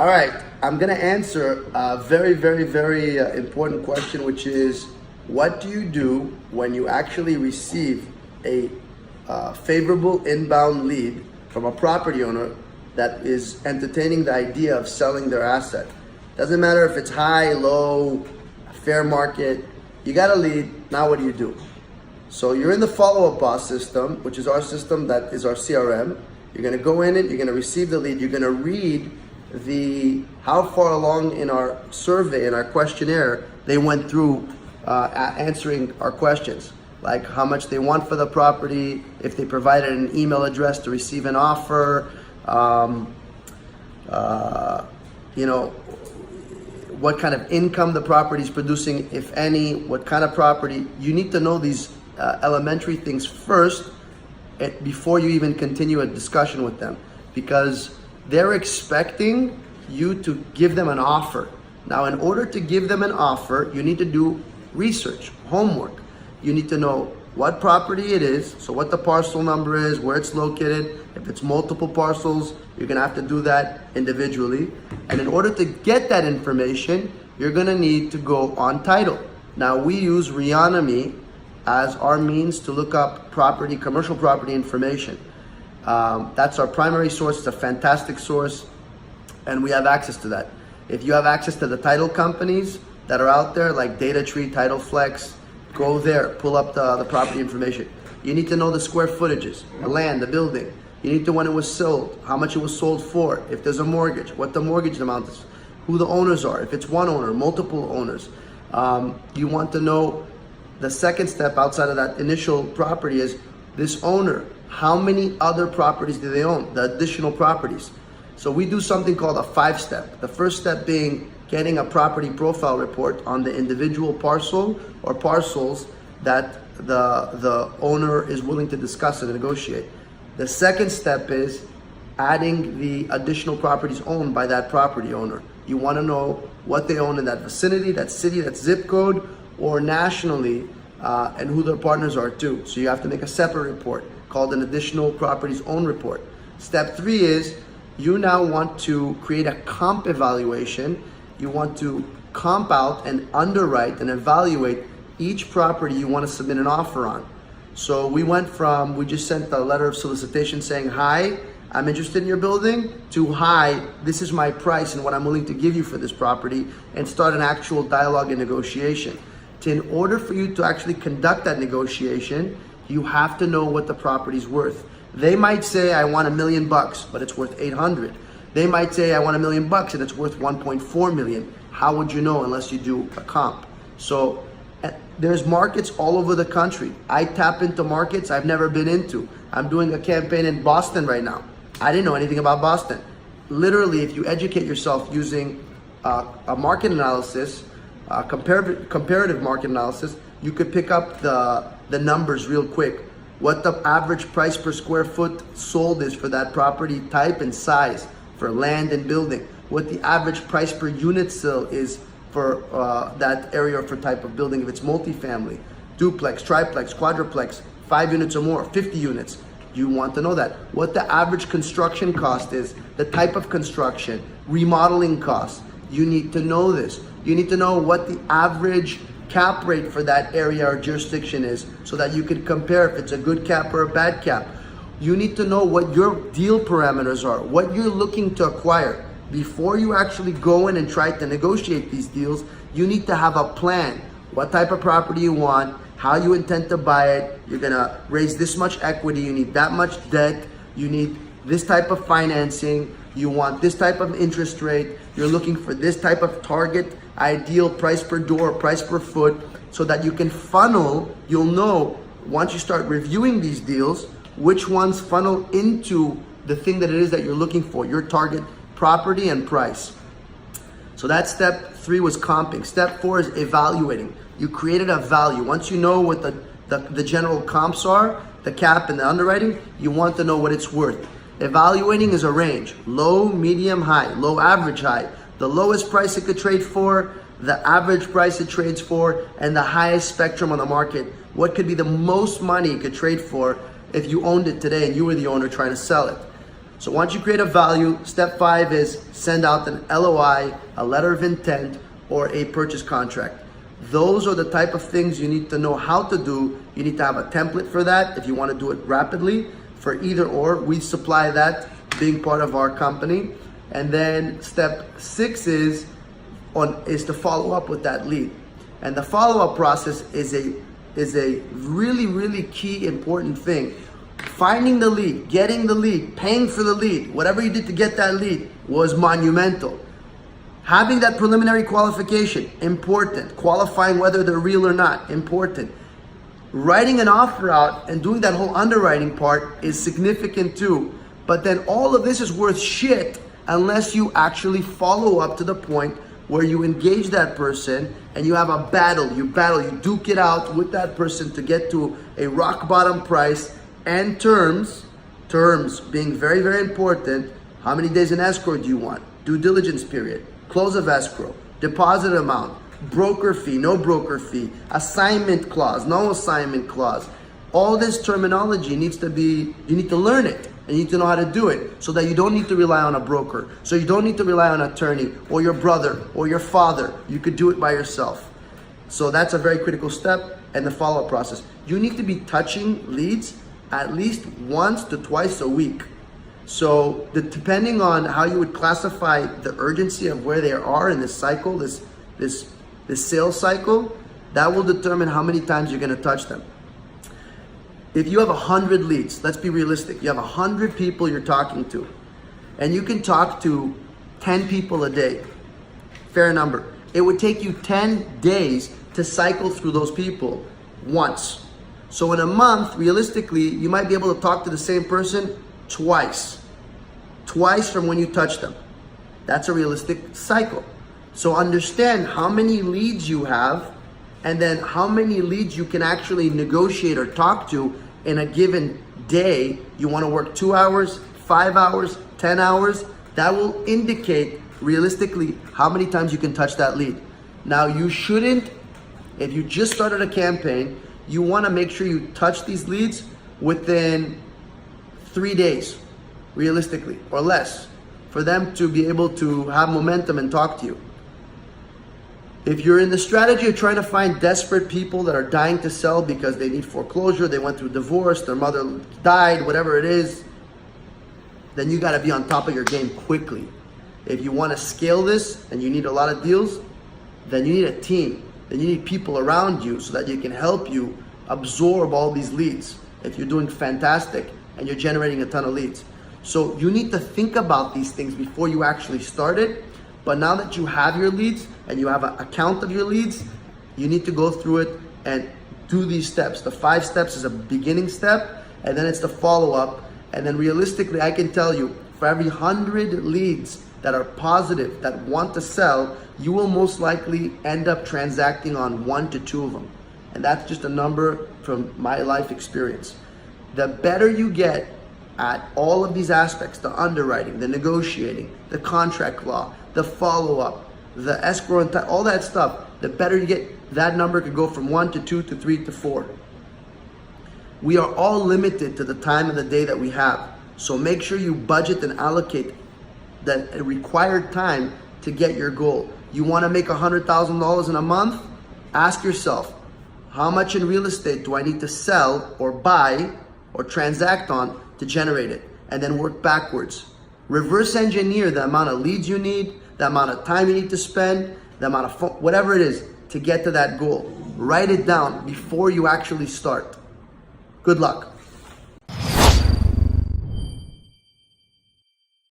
All right, I'm gonna answer a very, very, very important question, which is, what do you do when you actually receive a favorable inbound lead from a property owner that is entertaining the idea of selling their asset? Doesn't matter if it's high, low, fair market, you got a lead, now what do? So you're in the follow-up boss system, which is our system, that is our CRM. You're gonna go in it, you're gonna receive the lead, you're gonna read how far along in our survey, in our questionnaire, they went through answering our questions, like how much they want for the property, if they provided an email address to receive an offer, what kind of income the property is producing, if any, what kind of property. You need to know these elementary things first before you even continue a discussion with them, because they're expecting you to give them an offer. Now, in order to give them an offer, you need to do research, homework. You need to know what property it is, so what the parcel number is, where it's located. If it's multiple parcels, you're gonna have to do that individually. And in order to get that information, you're gonna need to go on title. Now, we use Reonomy as our means to look up property, commercial property information. That's our primary source. It's a fantastic source, and we have access to that. If you have access to the title companies that are out there, like DataTree, TitleFlex, go there, pull up the property information. You need to know the square footages, the land, the building. You need to know when it was sold, how much it was sold for, if there's a mortgage, what the mortgage amount is, who the owners are, if it's one owner, multiple owners. You want to know the second step outside of that initial property is this owner. How many other properties do they own? The additional properties. So we do something called a 5-step. The first step being getting a property profile report on the individual parcel or parcels that the owner is willing to discuss and negotiate. The second step is adding the additional properties owned by that property owner. You want to know what they own in that vicinity, that city, that zip code, or nationally, and who their partners are too. So you have to make a separate report called an additional properties owned report. Step 3 is you now want to create a comp evaluation. You want to comp out and underwrite and evaluate each property you want to submit an offer on. So we just sent a letter of solicitation saying, hi, I'm interested in your building, to hi, this is my price and what I'm willing to give you for this property, and start an actual dialogue and negotiation. In order for you to actually conduct that negotiation, you have to know what the property's worth. They might say, I want $1 million, but it's worth 800. They might say, I want $1 million and it's worth 1.4 million. How would you know unless you do a comp? So there's markets all over the country. I tap into markets I've never been into. I'm doing a campaign in Boston right now. I didn't know anything about Boston. Literally, if you educate yourself using a market analysis, comparative market analysis, you could pick up the numbers real quick. What the average price per square foot sold is for that property type and size, for land and building. What the average price per unit sale is for that area or for type of building. If it's multifamily, duplex, triplex, quadruplex, 5 units or more, 50 units. You want to know that. What the average construction cost is, the type of construction, remodeling costs. You need to know this. You need to know what the average cap rate for that area or jurisdiction is, so that you can compare if it's a good cap or a bad cap. You need to know what your deal parameters are, what you're looking to acquire. Before you actually go in and try to negotiate these deals, you need to have a plan. What type of property you want, how you intend to buy it. You're gonna raise this much equity, you need that much debt, you need this type of financing, you want this type of interest rate, you're looking for this type of target, ideal price per door, price per foot, so that you can funnel. You'll know once you start reviewing these deals, which ones funnel into the thing that it is that you're looking for, your target property and price. So that's step 3 was comping. Step 4 is evaluating. You created a value. Once you know what the general comps are, the cap and the underwriting, you want to know what it's worth. Evaluating is a range, low, medium, high, low, average, high. The lowest price it could trade for, the average price it trades for, and the highest spectrum on the market. What could be the most money it could trade for if you owned it today and you were the owner trying to sell it? So once you create a value, step 5 is send out an LOI, a letter of intent, or a purchase contract. Those are the type of things you need to know how to do. You need to have a template for that if you want to do it rapidly. For either or, we supply that being part of our company. And then step 6 is to follow up with that lead. And the follow-up process is a really, really key important thing. Finding the lead, getting the lead, paying for the lead, whatever you did to get that lead was monumental. Having that preliminary qualification, important. Qualifying whether they're real or not, important. Writing an offer out and doing that whole underwriting part is significant too. But then all of this is worth shit unless you actually follow up to the point where you engage that person and you have a battle, you duke it out with that person to get to a rock bottom price and terms being very, very important. How many days in escrow do you want? Due diligence period, close of escrow, deposit amount, broker fee, no broker fee, assignment clause, no assignment clause. All this terminology needs to be, you need to learn it. And you need to know how to do it so that you don't need to rely on a broker. So you don't need to rely on an attorney or your brother or your father. You could do it by yourself. So that's a very critical step, and the follow-up process. You need to be touching leads at least once to twice a week. So depending on how you would classify the urgency of where they are in this cycle, this sales cycle, that will determine how many times you're going to touch them. If you have 100 leads, let's be realistic. You have 100 people you're talking to, and you can talk to 10 people a day. Fair number. It would take you 10 days to cycle through those people once. So in a month, realistically, you might be able to talk to the same person twice. Twice from when you touch them. That's a realistic cycle. So understand how many leads you have, and then how many leads you can actually negotiate or talk to in a given day. You want to work 2 hours, 5 hours, 10 hours. That will indicate realistically how many times you can touch that lead. Now you shouldn't, if you just started a campaign, you want to make sure you touch these leads within 3 days, realistically, or less, for them to be able to have momentum and talk to you. If you're in the strategy of trying to find desperate people that are dying to sell because they need foreclosure, they went through divorce, their mother died, whatever it is, then you got to be on top of your game quickly. If you want to scale this and you need a lot of deals, then you need a team. Then you need people around you so that you can help you absorb all these leads. If you're doing fantastic and you're generating a ton of leads. So you need to think about these things before you actually start it. But now that you have your leads and you have an account of your leads, you need to go through it and do these steps. The 5 steps is a beginning step, and then it's the follow-up. And then realistically, I can tell you, for every 100 leads that are positive, that want to sell, you will most likely end up transacting on 1 to 2 of them. And that's just a number from my life experience. The better you get at all of these aspects, the underwriting, the negotiating, the contract law, the follow-up, the escrow, and all that stuff, the better you get, that number could go from 1 to 2 to 3 to 4. We are all limited to the time of the day that we have. So make sure you budget and allocate that required time to get your goal. You want to make $100,000 in a month? Ask yourself, how much in real estate do I need to sell or buy or transact on to generate it? And then work backwards. Reverse engineer the amount of leads you need, the amount of time you need to spend, the amount of whatever it is to get to that goal. Write it down before you actually start. Good luck.